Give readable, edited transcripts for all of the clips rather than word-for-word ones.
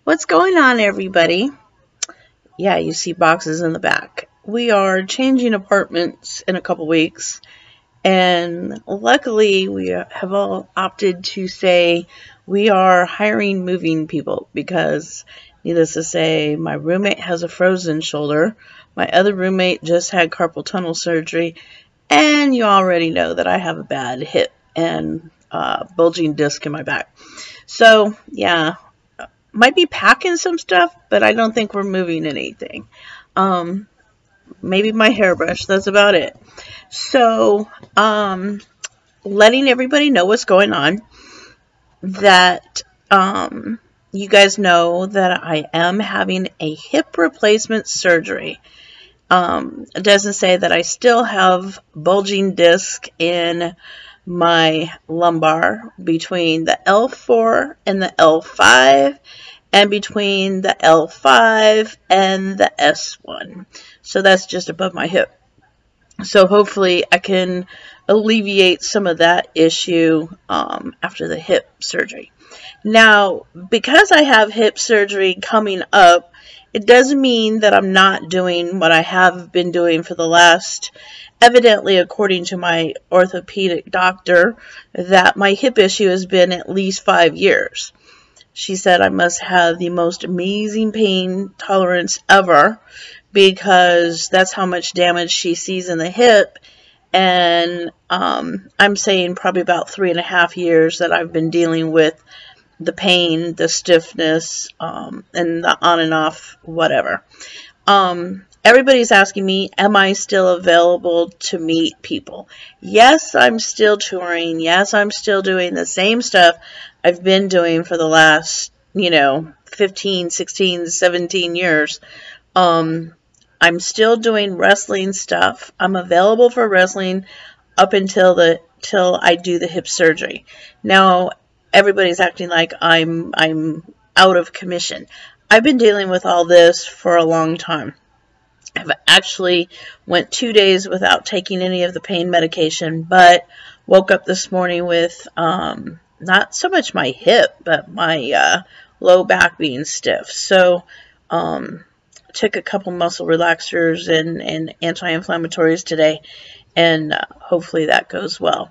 What's going on, everybody? Yeah, you see boxes in the back. We are changing apartments in a couple weeks, and luckily we have all opted to say we are hiring moving people because, needless to say, my roommate has a frozen shoulder, my other roommate just had carpal tunnel surgery, and you already know that I have a bad hip and bulging disc in my back. So, yeah, might be packing some stuff, but I don't think we're moving anything. Um, Maybe my hairbrush, that's about it. So, letting everybody know what's going on, that you guys know that I am having a hip replacement surgery. It doesn't say that I still have bulging disc in my lumbar between the L4 and the L5 and between the L5 and the S1. So that's just above my hip. So hopefully I can alleviate some of that issue after the hip surgery. Now, because I have hip surgery coming up, it doesn't mean that I'm not doing what I have been doing for the last, evidently according to my orthopedic doctor, that my hip issue has been at least 5 years. She said I must have the most amazing pain tolerance ever because that's how much damage she sees in the hip. And I'm saying probably about 3.5 years that I've been dealing with the pain, the stiffness, and the on and off whatever. Everybody's asking me, am I still available to meet people? Yes, I'm still touring. Yes, I'm still doing the same stuff I've been doing for the last, 15, 16, 17 years. I'm still doing wrestling stuff. I'm available for wrestling up until till I do the hip surgery. Now, everybody's acting like I'm out of commission. I've been dealing with all this for a long time. I've actually went 2 days without taking any of the pain medication, but woke up this morning with not so much my hip, but my low back being stiff. So took a couple muscle relaxers and anti-inflammatories today, and hopefully that goes well.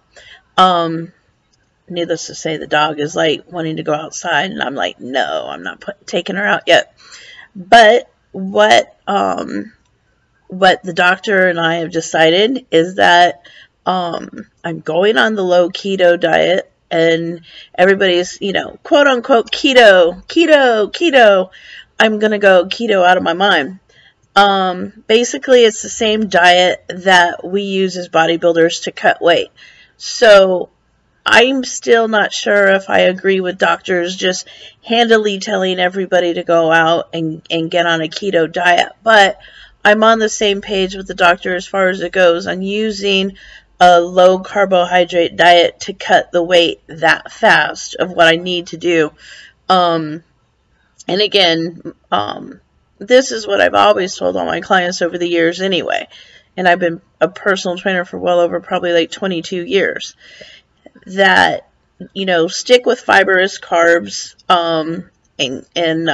Needless to say, the dog is like wanting to go outside, and I'm like, no, I'm not taking her out yet. But what the doctor and I have decided is that I'm going on the low keto diet, and everybody's, quote unquote keto. I'm going to go keto out of my mind. Basically, it's the same diet that we use as bodybuilders to cut weight. So I'm still not sure if I agree with doctors just handily telling everybody to go out and get on a keto diet, but I'm on the same page with the doctor as far as it goes on using a low carbohydrate diet to cut the weight that fast of what I need to do. And again, this is what I've always told all my clients over the years anyway. And I've been a personal trainer for well over probably like 22 years. That, stick with fibrous carbs. And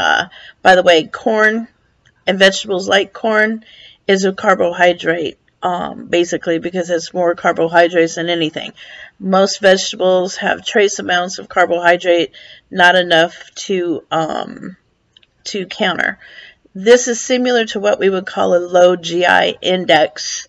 by the way, corn and vegetables like corn is a carbohydrate, basically, because it's more carbohydrates than anything. Most vegetables have trace amounts of carbohydrate, not enough to counter. This is similar to what we would call a low GI index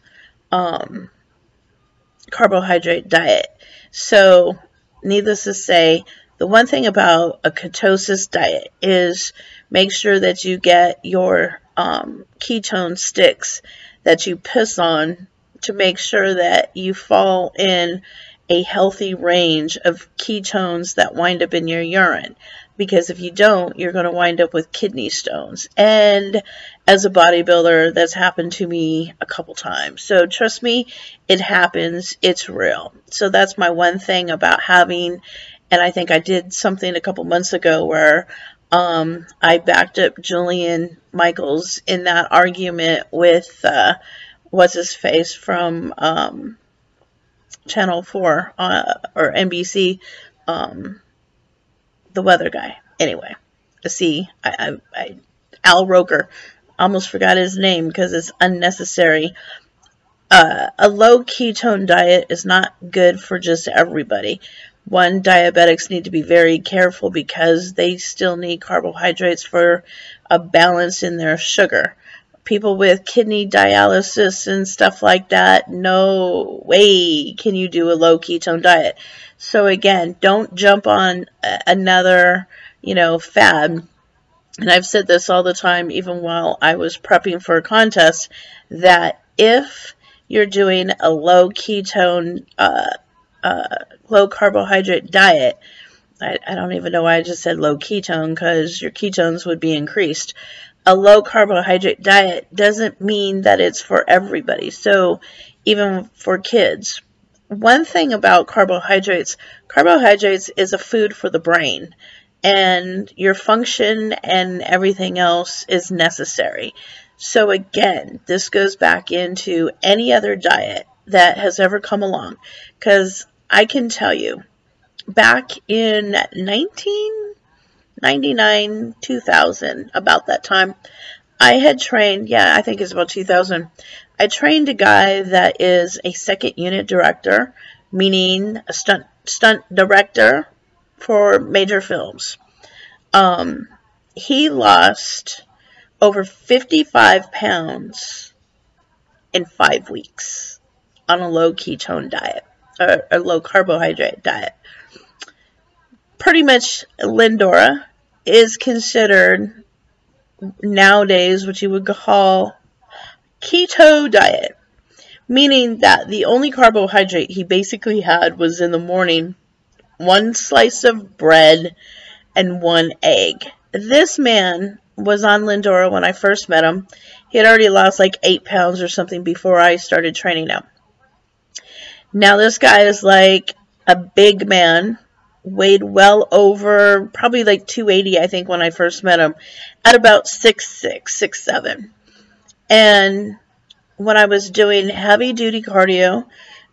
carbohydrate diet. So, needless to say, the one thing about a ketosis diet is make sure that you get your ketone sticks that you piss on to make sure that you fall in a healthy range of ketones that wind up in your urine. Because if you don't, you're going to wind up with kidney stones. And as a bodybuilder, that's happened to me a couple times. So trust me, it happens. It's real. So that's my one thing about having, and I think I did something a couple months ago where I backed up Julian Michaels in that argument with, what's his face from Channel 4 or NBC, the weather guy. Anyway, C. Al Roker. Almost forgot his name because it's unnecessary. A low ketone diet is not good for just everybody. One, diabetics need to be very careful because they still need carbohydrates for a balance in their sugar. People with kidney dialysis and stuff like that, no way can you do a low ketone diet. So again, don't jump on another, fad. And I've said this all the time, even while I was prepping for a contest, that if you're doing a low ketone, low carbohydrate diet, I don't even know why I just said low ketone, because your ketones would be increased. A low carbohydrate diet doesn't mean that it's for everybody. So even for kids, one thing about carbohydrates is a food for the brain, and your function and everything else is necessary. So again, this goes back into any other diet that has ever come along, because I can tell you, back in 1999, 2000, about that time, I had trained, I think it's about 2000, I trained a guy that is a second unit director, meaning a stunt director for major films. He lost over 55 pounds in 5 weeks on a low ketone diet, or a low carbohydrate diet. Pretty much Lindora is considered nowadays what you would call keto diet, meaning that the only carbohydrate he basically had was in the morning 1 slice of bread and 1 egg. This man was on Lindora when I first met him. He had already lost like 8 pounds or something before I started training him. Now this guy is like a big man, weighed well over, probably like 280 I think when I first met him, at about 6'6", 6'7". And when I was doing heavy duty cardio,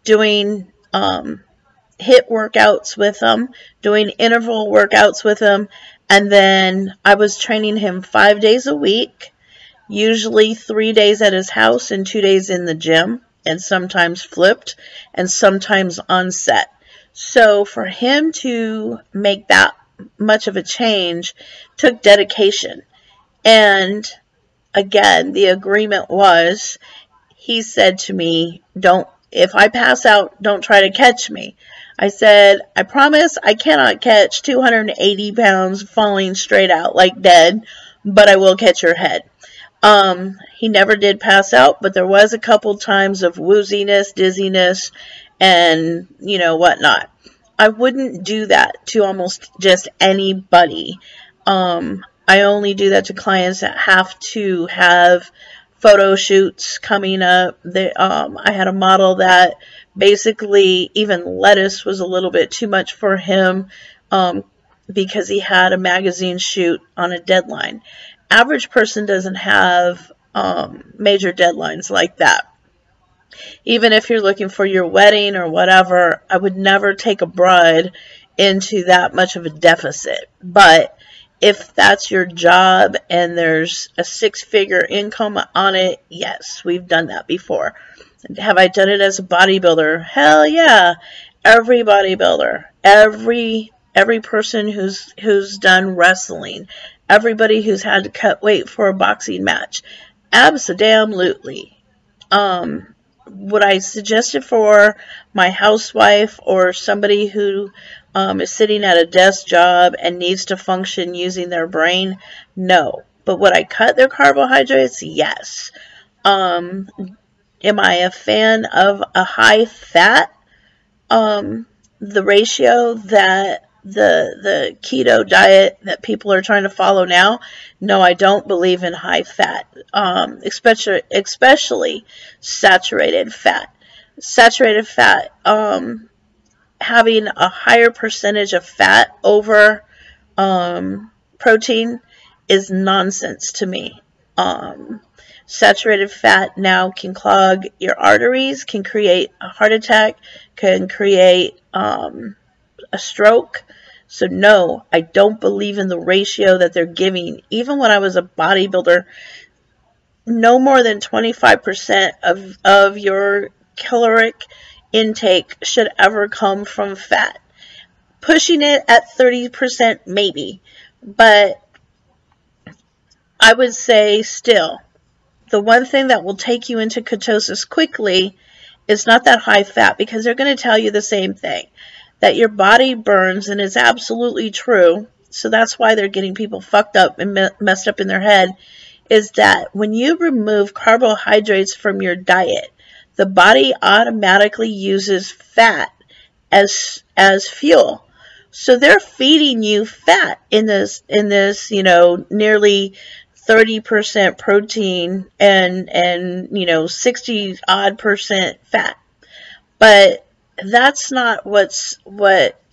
doing HIIT workouts with him, doing interval workouts with him, and then I was training him 5 days a week, usually 3 days at his house and 2 days in the gym, and sometimes flipped, and sometimes on set. So for him to make that much of a change took dedication. And again, the agreement was, he said to me, if I pass out, don't try to catch me. I said, I promise I cannot catch 280 pounds falling straight out like dead, but I will catch your head. He never did pass out, but there was a couple times of wooziness, dizziness, and, whatnot. I wouldn't do that to almost just anybody. I only do that to clients that have to have photo shoots coming up. I had a model that basically even lettuce was a little bit too much for him because he had a magazine shoot on a deadline. Average person doesn't have major deadlines like that. Even if you're looking for your wedding or whatever, I would never take a bride into that much of a deficit. But if that's your job and there's a 6-figure income on it, yes, we've done that before. Have I done it as a bodybuilder? Hell yeah. Every bodybuilder, every person who's done wrestling, everybody who's had to cut weight for a boxing match, abso-damn-lutely. Would I suggest it for my housewife or somebody who is sitting at a desk job and needs to function using their brain? No. But would I cut their carbohydrates? Yes. Am I a fan of a high fat? The ratio that the keto diet that people are trying to follow now, no, I don't believe in high fat, especially saturated fat. Saturated fat, having a higher percentage of fat over protein is nonsense to me. Saturated fat now can clog your arteries, can create a heart attack, can create a stroke. So no, I don't believe in the ratio that they're giving. Even when I was a bodybuilder, no more than 25% of your caloric intake should ever come from fat. Pushing it at 30% maybe, but I would say still, the one thing that will take you into ketosis quickly is not that high fat, because they're going to tell you the same thing, that your body burns, and it's absolutely true. So that's why they're getting people fucked up and messed up in their head, is that when you remove carbohydrates from your diet, the body automatically uses fat as fuel. So they're feeding you fat in this, nearly 30% protein and 60 odd percent fat. But that's not what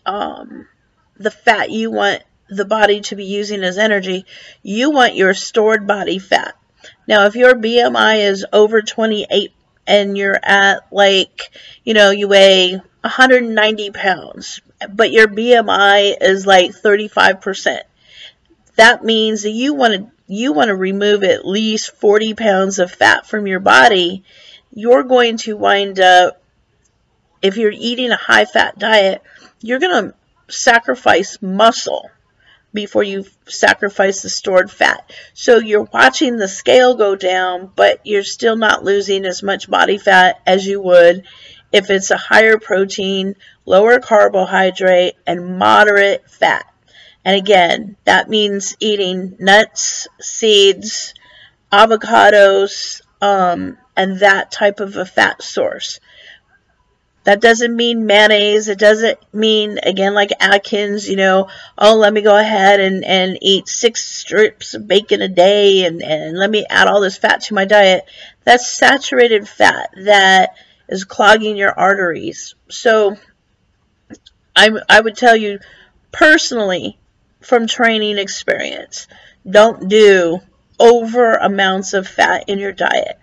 the fat you want the body to be using as energy. You want your stored body fat. Now, if your BMI is over 28 and you're at you weigh 190 pounds, but your BMI is like 35%, that means that you want to remove at least 40 pounds of fat from your body. You're going to wind up, if you're eating a high-fat diet, you're going to sacrifice muscle before you sacrifice the stored fat. So you're watching the scale go down, but you're still not losing as much body fat as you would if it's a higher protein, lower carbohydrate, and moderate fat. And again, that means eating nuts, seeds, avocados, and that type of a fat source. That doesn't mean mayonnaise. It doesn't mean, again, like Atkins, let me go ahead and eat 6 strips of bacon a day and let me add all this fat to my diet. That's saturated fat that is clogging your arteries. So I would tell you personally, from training experience, don't do over amounts of fat in your diet.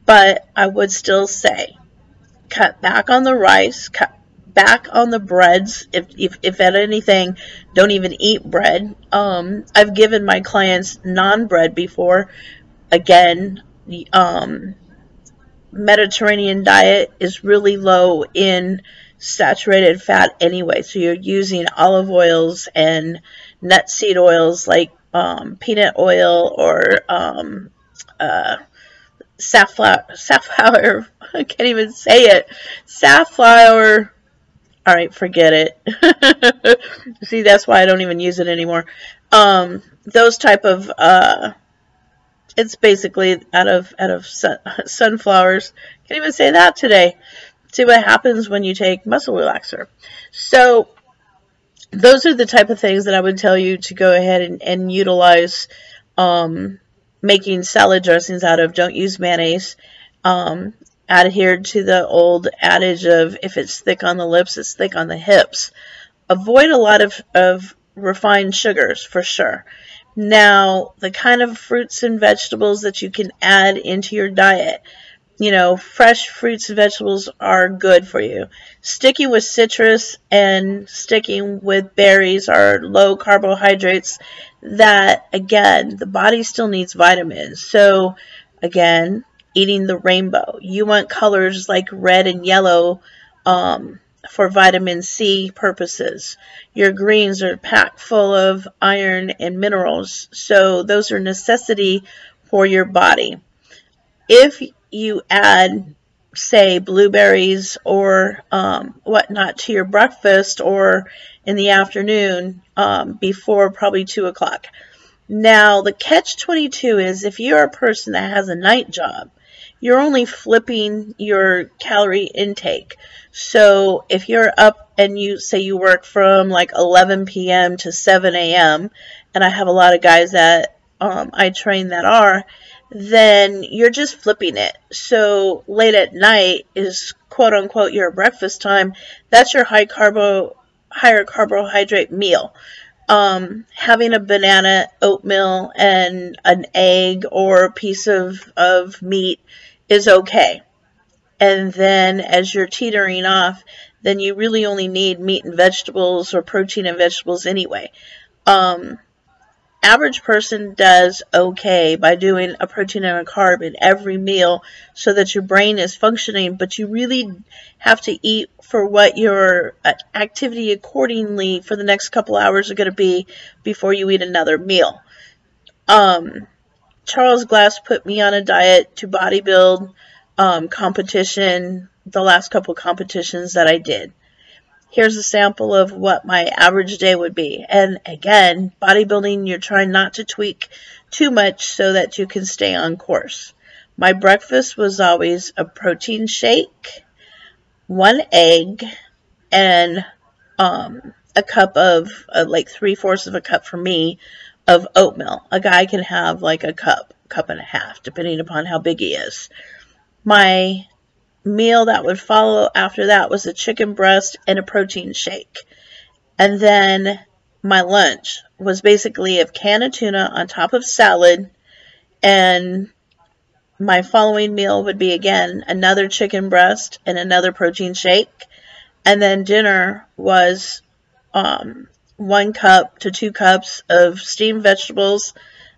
But I would still say, cut back on the rice, cut back on the breads. If at anything, don't even eat bread. I've given my clients non-bread before. Again, the Mediterranean diet is really low in saturated fat anyway. So you're using olive oils and nut seed oils like peanut oil or safflower. I can't even say it. Safflower. All right, forget it. See, that's why I don't even use it anymore. Those type of it's basically out of sunflowers. Can't even say that today. See what happens when you take muscle relaxer. So those are the type of things that I would tell you to go ahead and utilize making salad dressings out of. Don't use mayonnaise. Adhere to the old adage of, if it's thick on the lips, it's thick on the hips. Avoid a lot of refined sugars for sure. Now, the kind of fruits and vegetables that you can add into your diet, fresh fruits and vegetables are good for you. Sticking with citrus and sticking with berries are low carbohydrates that, again, the body still needs vitamins. So, again, eating the rainbow. You want colors like red and yellow for vitamin C purposes. Your greens are packed full of iron and minerals, so those are necessity for your body. If you add, say, blueberries or whatnot to your breakfast or in the afternoon before probably 2 o'clock. Now, the catch-22 is, if you're a person that has a night job, you're only flipping your calorie intake. So if you're up and you say you work from like 11 p.m. to 7 a.m., and I have a lot of guys that I train that are, then you're just flipping it. So late at night is quote unquote your breakfast time. That's your higher carbohydrate meal. Having a banana, oatmeal, and an egg or a piece of meat is okay. And then as you're teetering off, then you really only need meat and vegetables or protein and vegetables anyway. Average person does okay by doing a protein and a carb in every meal so that your brain is functioning, but you really have to eat for what your activity accordingly for the next couple hours are going to be before you eat another meal. Charles Glass put me on a diet to bodybuild competition, the last couple competitions that I did. Here's a sample of what my average day would be. And again, bodybuilding, you're trying not to tweak too much so that you can stay on course. My breakfast was always a protein shake, 1 egg, and a cup of, like 3/4 of a cup for me, of oatmeal. A guy can have like a cup and a half, depending upon how big he is. My meal that would follow after that was a chicken breast and a protein shake. And then my lunch was basically a can of tuna on top of salad, and my following meal would be again another chicken breast and another protein shake. And then dinner was 1 cup to 2 cups of steamed vegetables,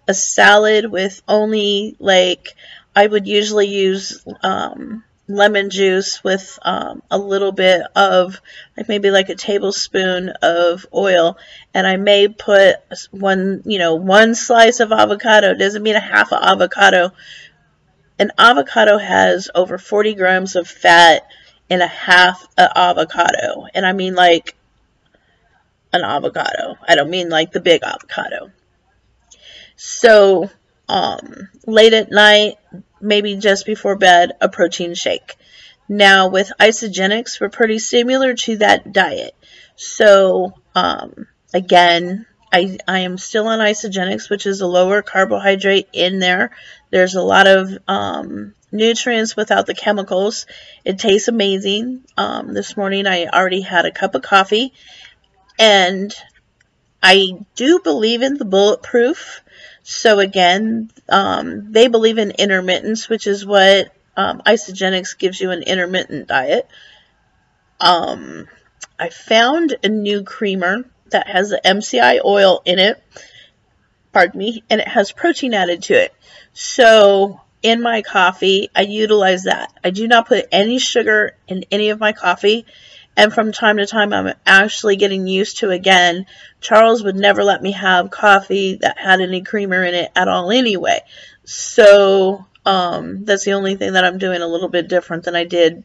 a salad with only, like, I would usually use lemon juice with a little bit of, like, maybe like a tablespoon of oil, and I may put one slice of avocado. Doesn't mean a half of avocado. An avocado has over 40 grams of fat in a half an avocado, and I mean like an avocado. I don't mean like the big avocado. So late at night, maybe just before bed, a protein shake. Now with isogenics, we're pretty similar to that diet. So again, I am still on isogenics, which is a lower carbohydrate in there. There's a lot of nutrients without the chemicals. It tastes amazing. This morning I already had a cup of coffee, and I do believe in the bulletproof. So again, they believe in intermittence, which is what isogenics gives you, an intermittent diet. I found a new creamer that has the MCI oil in it, pardon me, and it has protein added to it. So in my coffee, I utilize that. I do not put any sugar in any of my coffee. And from time to time, I'm actually getting used to, again, Charles would never let me have coffee that had any creamer in it at all anyway. So that's the only thing that I'm doing a little bit different than I did,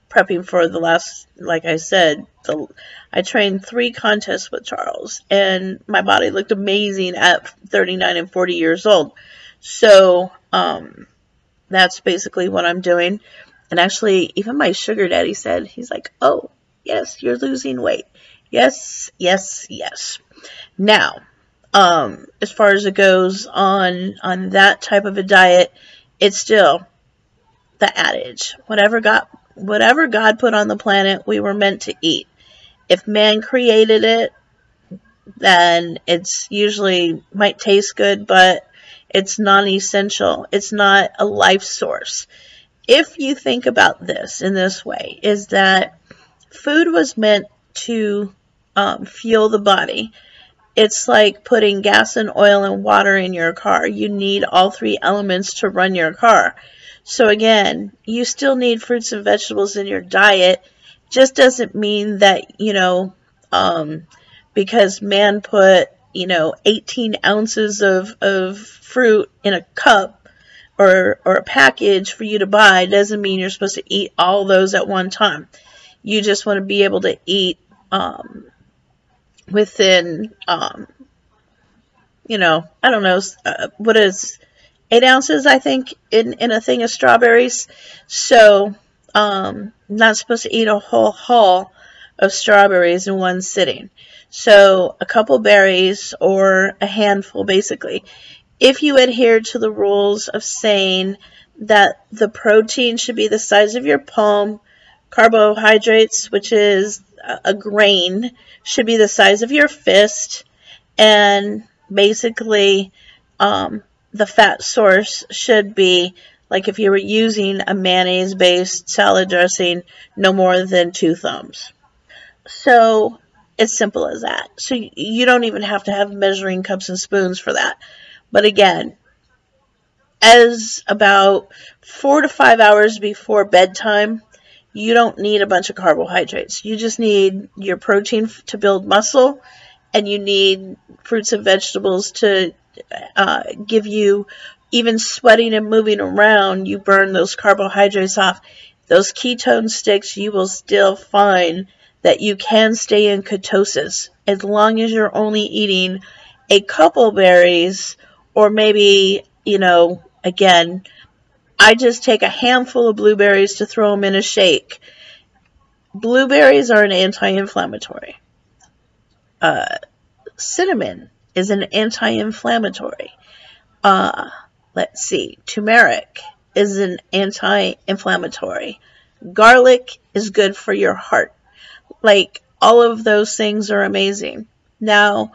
prepping for the last, like I said, I trained 3 contests with Charles, and my body looked amazing at 39 and 40 years old. So that's basically what I'm doing. And actually, even my sugar daddy said, he's like, oh, yes, you're losing weight. Yes, yes, yes. Now, as far as it goes on that type of a diet, it's still the adage. Whatever God put on the planet, we were meant to eat. If man created it, then it's usually might taste good, but it's non-essential. It's not a life source. If you think about this in this way, is that food was meant to fuel the body. It's like putting gas and oil and water in your car. You need all 3 elements to run your car. So again, you still need fruits and vegetables in your diet. Just doesn't mean that, because man put, 18 ounces of fruit in a cup, or a package for you to buy, doesn't mean you're supposed to eat all those at one time. You just want to be able to eat within, I don't know, what is 8 ounces, I think, in a thing of strawberries. So, not supposed to eat a whole hull of strawberries in one sitting. So, a couple berries or a handful, basically. If you adhere to the rules of saying that the protein should be the size of your palm, carbohydrates, which is a grain, should be the size of your fist, and basically the fat source should be Like if you were using a mayonnaise-based salad dressing, no more than 2 thumbs. So it's simple as that. So you don't even have to have measuring cups and spoons for that. But again, as about 4 to 5 hours before bedtime, you don't need a bunch of carbohydrates. You just need your protein to build muscle, and you need fruits and vegetables to give you, even sweating and moving around, you burn those carbohydrates off. Those ketone sticks, you will still find that you can stay in ketosis as long as you're only eating a couple berries, or maybe, again, I just take a handful of blueberries to throw them in a shake. Blueberries are an anti-inflammatory. Cinnamon is an anti-inflammatory. Let's see, turmeric is an anti-inflammatory. Garlic is good for your heart. Like, all of those things are amazing. Now,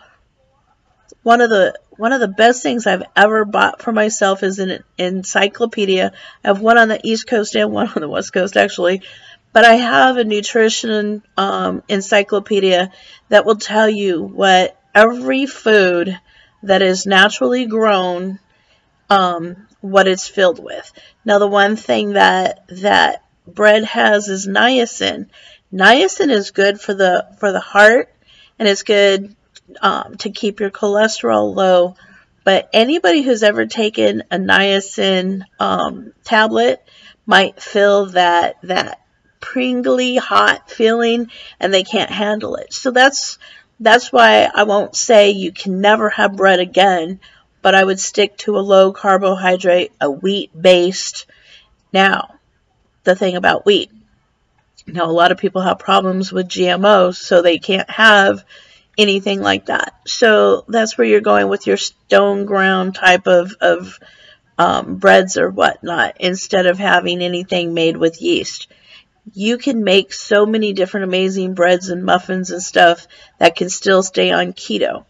one of the best things I've ever bought for myself is an encyclopedia. I have one on the East Coast and one on the West Coast, actually. But I have a nutrition encyclopedia that will tell you what every food that is naturally grown, what it's filled with. Now, the one thing that bread has is niacin. Niacin is good for the heart, and it's good to keep your cholesterol low. But anybody who's ever taken a niacin tablet might feel that pringly hot feeling, and they can't handle it. So that's why I won't say you can never have bread again, but I would stick to a low carbohydrate, a wheat-based. Now, the thing about wheat. Now, a lot of people have problems with GMOs, so they can't have anything like that. So that's where you're going with your stone ground type of breads or whatnot, instead of having anything made with yeast. You can make so many different amazing breads and muffins and stuff that can still stay on keto.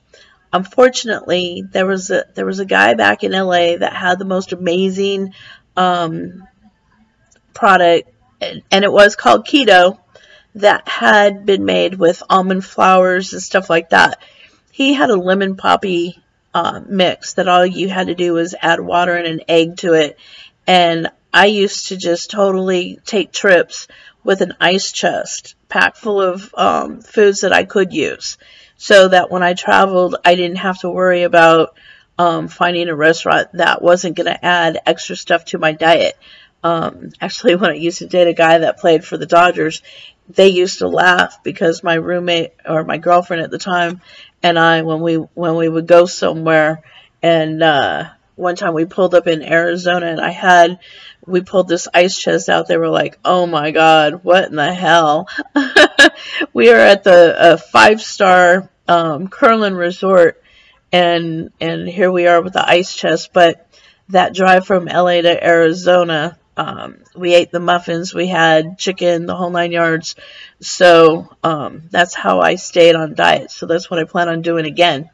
Unfortunately, there was a guy back in LA that had the most amazing product, and it was called keto, that had been made with almond flours and stuff like that. He had a lemon poppy mix that all you had to do was add water and an egg to it. And I used to just totally take trips with an ice chest packed full of foods that I could use, so that when I traveled, I didn't have to worry about finding a restaurant that wasn't going to add extra stuff to my diet. Actually, when I used to date a guy that played for the Dodgers, they used to laugh because my roommate, or my girlfriend at the time, and I, when we would go somewhere, and one time we pulled up in Arizona, and we pulled this ice chest out. They were like, "Oh my God, what in the hell?" We are at the 5-star Curlin Resort, and here we are with the ice chest. But that drive from LA to Arizona, we ate the muffins, we had chicken, the whole 9 yards. So that's how I stayed on diet. So that's what I plan on doing again.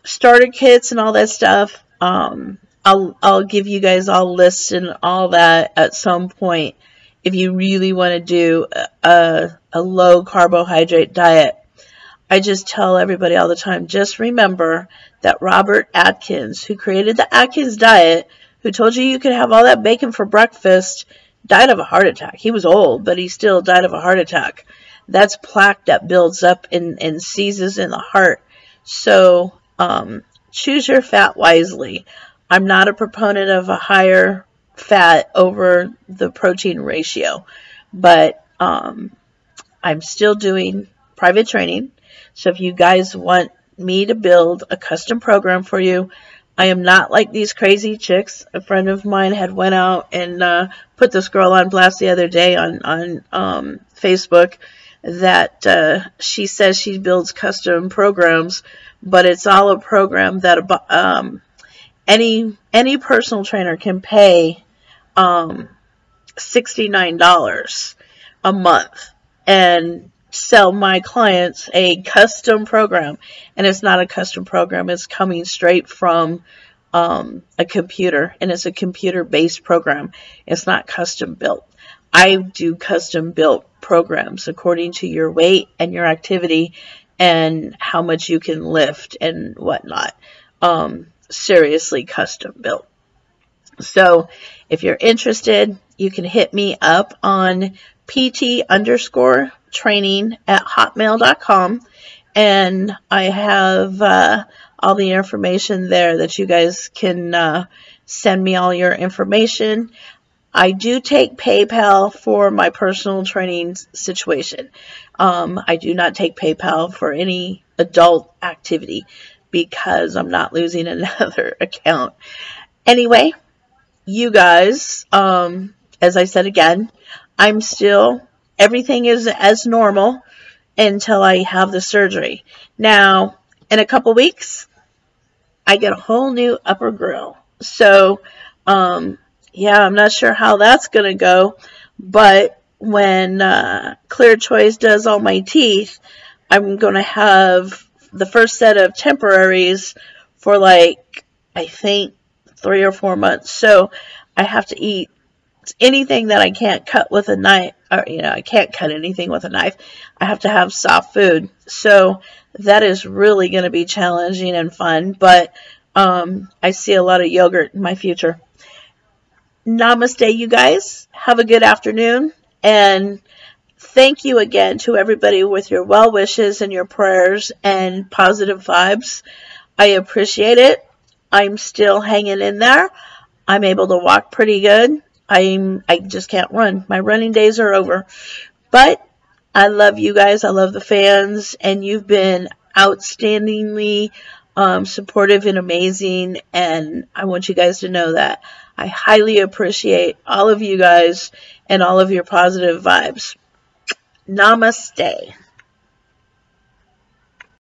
Starter kits and all that stuff, I'll give you guys all lists and all that at some point if you really want to do a low carbohydrate diet. I just tell everybody all the time, just remember that Robert Atkins, who created the Atkins diet, who told you could have all that bacon for breakfast, died of a heart attack. He was old, but he still died of a heart attack. That's plaque that builds up and seizes in the heart. So choose your fat wisely. I'm not a proponent of a higher fat over the protein ratio, but I'm still doing private training. So if you guys want me to build a custom program for you, I am not like these crazy chicks. A friend of mine had went out and put this girl on blast the other day on Facebook that she says she builds custom programs, but it's all a program that any personal trainer can pay $69 a month and sell my clients a custom program. And it's not a custom program, it's coming straight from a computer, and it's a computer-based program. It's not custom built. I do custom built programs according to your weight and your activity and how much you can lift and whatnot. Seriously custom built. So if you're interested, you can hit me up on pt_training@hotmail.com, and I have all the information there that you guys can send me all your information. I do take PayPal for my personal training situation. I do not take PayPal for any adult activity because I'm not losing another account. Anyway, you guys, as I said again, everything is as normal until I have the surgery. Now, in a couple weeks, I get a whole new upper grill. So, yeah, I'm not sure how that's going to go, but when Clear Choice does all my teeth, I'm going to have the first set of temporaries for like, I think, 3 or 4 months. So I have to eat anything that I can't cut with a knife, or, I can't cut anything with a knife. I have to have soft food. So that is really going to be challenging and fun, but I see a lot of yogurt in my future. Namaste, you guys. Have a good afternoon, and thank you again to everybody with your well wishes and your prayers and positive vibes. I appreciate it. I'm still hanging in there. I'm able to walk pretty good. I just can't run. My running days are over. But I love you guys. I love the fans, and you've been outstandingly supportive and amazing, and I want you guys to know that. I highly appreciate all of you guys and all of your positive vibes. Namaste.